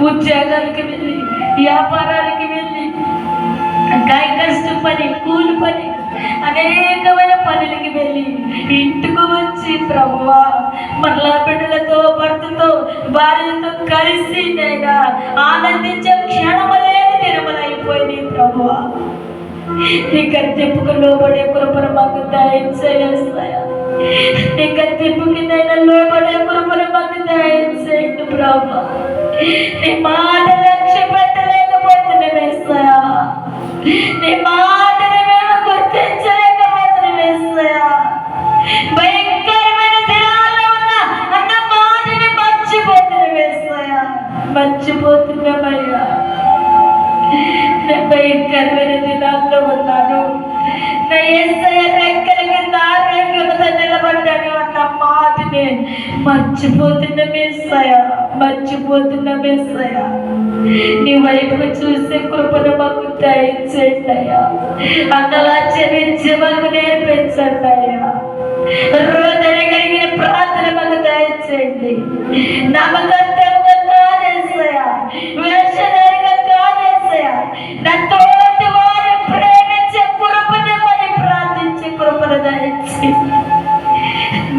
ఉద్యోగాలకి వెళ్ళి, వ్యాపారాలకి వెళ్ళి, కష్టపడి కూలి పని, అనేకమైన పనులకి వెళ్ళి ఇంటికి వచ్చి ప్రభువా మరలా బిడ్డలతో, భర్తతో, భార్యతో కలిసి నేను ఆనందించే క్షణములేని దినములైపోయినాయి ప్రభువా. నీ కర్తింపుకు లోబడే కృపను మాకు దయచేస్తాయా? నీ కర్తింపుకి నేను లోబడే కృపను మాకు దయచేయండి ప్రభువా. నీ మాట లక్ష్య పెట్టలేకపోతున్నా వేస్తాయా? నీ మాటని మేము గుర్తించలేకపోతున్నా వేస్తాయా? భయంకరమైన దినాల్లో ఉన్న అన్న మాటని మర్చిపోతున్నా వేస్తాయా? మర్చిపోతున్నామయ్యా. నేను భయంకరమైన దినాల్లో ఉన్నాను. నా యేసయ్య రెక్కల కింద ఆరోగ్యంతో నిలబడ్డాను అన్న మాటని మర్చిపోతున్నా వేస్తాయా? మర్చిపోతున్నా వేస్తాయా? నీ వైపు చూసే కృపను మాకు దయచేయండి అయ్యా. అన్నలా చెల్లించి మాకు నేర్పించండి అయ్యా. రోజున కలిగిన ప్రార్థన మాకు దయచేయండి. నమ్మకత్వంగా కాదేసయ్యా, వేషధారిగా కాదేసయ్యా. నా తోటి వారు ప్రేమించే కృపను మరి ప్రార్థించే కృపను దయచేయండి.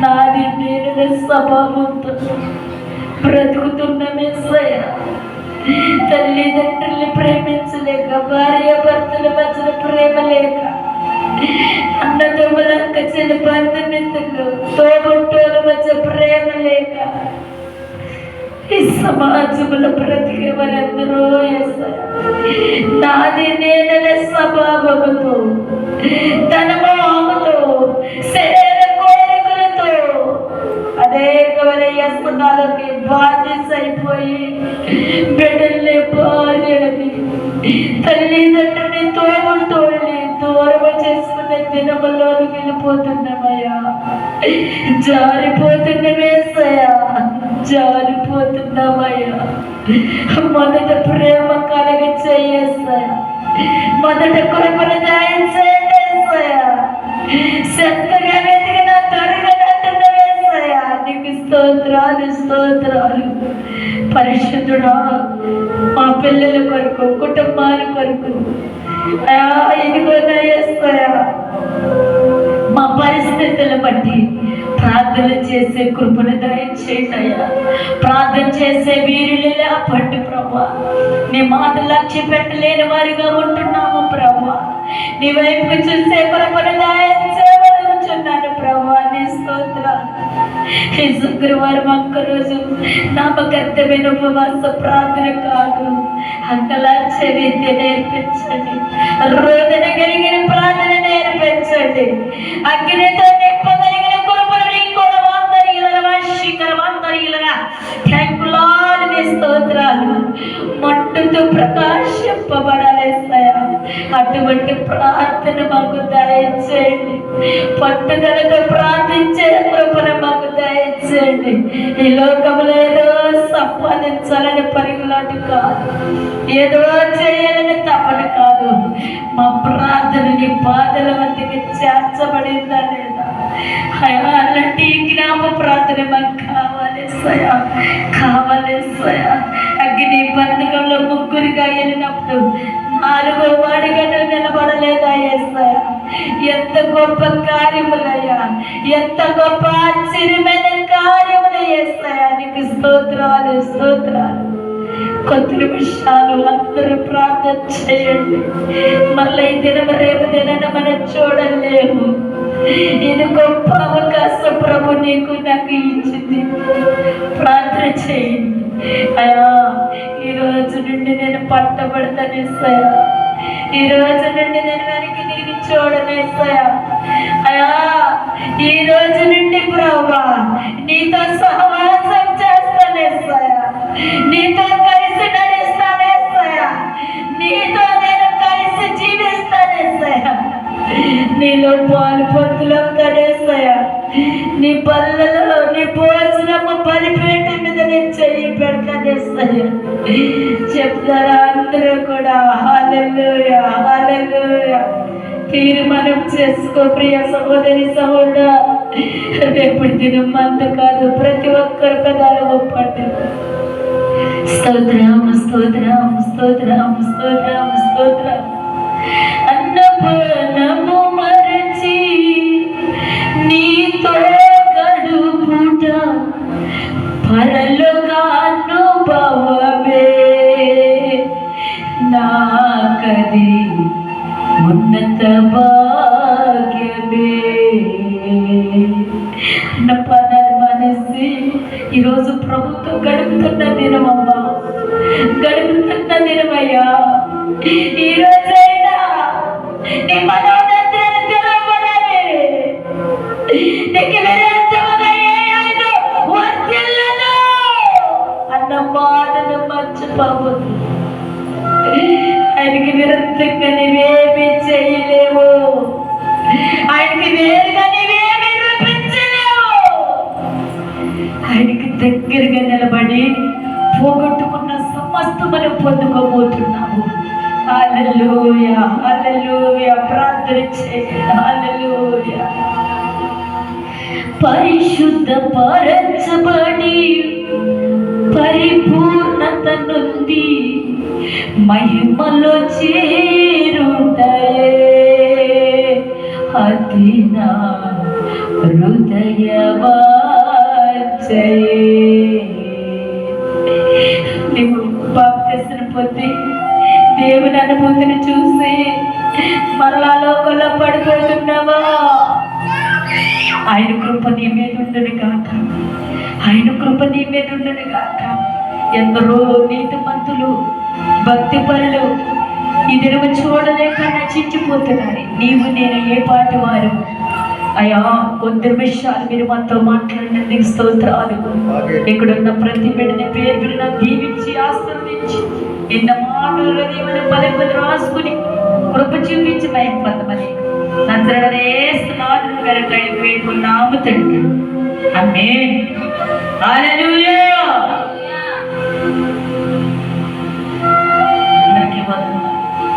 నాది నేను స్వభావంతో బ్రతుకుతున్న మెస్సయ్యా. తల్లిదండ్రుల్ని ప్రేమించలేక, భార్య భర్తల మధ్యన ప్రేమ లేక, అన్నదమ్ముల అక్క చెల్లి బంధుమిత్రులు తోబుట్టుల మధ్య ప్రేమ లేక ఈ సమాజంలో బ్రతికే వారందరూ నాది నేననే స్వభావముతో, ధనమోహముతో, శరీర కోరికలతో అనేకమైన వ్యసనాలకి బాధ్యతైపోయి బిడ్డల్ని, భార్యలని, తల్లిదండ్రుని, తోబుట్టుల్ని దూరం చేసుకునే దినముల్లోకి వెళ్ళిపోతున్నామయ్యా. జారిపోతున్నామేసయ్యా, జారిపోతున్నామయ్యా. మొదట ప్రేమ కలిగించేయ్యేసయ్యా, మొదట కృపను దయచేయ్యేసయ్యా. శ్రద్ధగా వెతికిన తొరగనట్టున్నావేసయ్యా. నీకు స్తోత్రాలు, స్తోత్రాలు. పరిశుద్ధుడా, మా పిల్లల కొరకు, కుటుంబాల కొరకు ఇదిగోనయ్యేసయ్యా, మా పరిస్థితులను బట్టి ప్రార్థన చేసే కృపను దయచేయండి అయ్యా. ప్రార్థన చేసే వీరులే పట్టు ప్రభా. నీ మాట లక్ష్య పెట్టలేని వారిగా ఉంటున్నాము ప్రభా. నీ వైపు చూసే కృపను దయచేయవలచున్నాను ప్రభా. నీ స్తోత్రాలు. ఈ శుక్రవారం ఒక్క రోజు నామకర్తమైన ఉపవాస ప్రార్థన కాదు, అంకలార్చే విద్య నేర్పించండి. రోదన కలిగిన ప్రార్థన నేర్పించండి. అగ్నితో నింపగలిగిన కృపను కూడా స్తోత్రాలు. మట్టుతో ప్రకాశింపబడాలేస్తాయా. అటువంటి ప్రార్థన మాకు దయచేయండి. పట్టుదలతో ప్రార్థించే కృపను మాకు దయచేయండి. ఈ లోకంలో ఏదో సంపాదించాలని పరుగులాంటి కాదు, ఏదో చేయాలని తపన కాదు. మా ప్రార్థన నీ పాదల వద్దకు చేర్చబడిందా లేదా? అలాంటి జ్ఞాప ప్రార్థన మాకు కావాలేసయా, కావాలేసయా. అగ్ని బంధకంలో ముగ్గురిగా వెళ్ళినప్పుడు 4వ వాడిగా నిలబడలేదా ఏసయ్యా? ఎంత గొప్ప కార్యములయ్యా, ఎంత గొప్ప ఆశ్చర్యమైన కార్యములు ఏసయ్యా. నీకు స్తోత్రాలు, స్తోత్రాలు. కొద్ది నిమిషాలు అందరూ ప్రార్థన చేయండి. మళ్ళీ ఈ దినం రేపు దినాన మనం చూడలేము. ఇది గొప్ప అవకాశం ప్రభు నీకు నాకు ఇచ్చింది. ప్రార్థన చేయండి అయ్యా. ఈ రోజు నుండి నేను పట్టబడతానేస్తాయా. ఈ రోజు నుండి నేను వెనక్కి నీకు చూడనేస్తాయా అయ్యా. ఈ రోజు నుండి ప్రభా నీతో సహవాసం చేస్తానేస్తాయా, నీతో కలిసి నడుస్తానేస్తాయా, నీతో నేను కలిసి జీవిస్తానేస్తాయా. నీలో పాలు పొత్తులవుతానేస్తాయా. నీ పళ్ళలో నీ భోజనము బలిపీఠ మీద నేను చెయ్యి పెడతానేస్తాయా. చెప్తారా అందరూ కూడా హల్లెలూయా, హల్లెలూయా. తీర్మానం చేసుకో ప్రియ సహోదరి, సహోదరా. రేపటి దినం అంత కాదు, ప్రతి ఒక్కరి పెదాలు ఒప్పండి. స్తోత్రం స్తోత్రం స్తోత్రం స్తోత్రం స్తోత్రం. అన్నపనము మరచి నీతో గడుపుట పరలోకానుభవమే నాకది ఉన్నత భాగ్యమే. అన్నపానాలు మానేసి ఈరోజు ప్రభుత్వం గడుపుతున్న దినమమ్మా, గడుపుతున్న దినమయ్యా. ఈరోజైనా నీ మనోనేత్రాలు తెరవబడాలి. నీకు విరోధముగా ఏ ఆయన వర్తిల్లదు అన్న మాటను మర్చిపోవద్దు. ఆయనకి విరుద్ధంగా నీవేమీ చేయలేవు. ఆయనకి వేరుగా నీవేమీ రూపించలేవు. ఆయనకి దగ్గరగా నిలబడి పోగొట్టుకున్న సమస్తమని పొందుకోబోతున్నావు. హల్లెలూయా హల్లెలూయా. ప్రార్థన చేయి. హల్లెలూయా. పరిశుద్ధ పరచబడి పరిపూర్ణత నుండి మహిమలో చేరుటయే అది నా హృదయ వాంఛయే. నీవు బాప్తిస్మం పొంది దేవుని అనుభూతిని చూసి మరలా లోకంలో పడిపోతున్నావా? ఆయన కృప నీ మీద ఉండను గాక. ఆయన కృప నీ మీద ఉండను గాక. ఎందరో నీతిమంతులు భక్తి పనులు ఈ దినము చూడలేక నశించిపోతున్నారు. నీవు నేను ఏ పాటి వారు అయ్యా? కొద్ది నిమిషాలు మీరు మాతో మాట్లాడినందుకు స్తోత్రాలు. ఇక్కడున్న ప్రతి బిడ్డని పేరు బిడ్డ దీవించి ఆశీర్వదించి ఎన్న మాటలు దేవుని పదే రాసుకుని కృప చూపించి భయం పొందమని నజరేస్తున్నాను వేడుకున్నాము తండ్రి. ఆమేన్. హల్లెలూయా.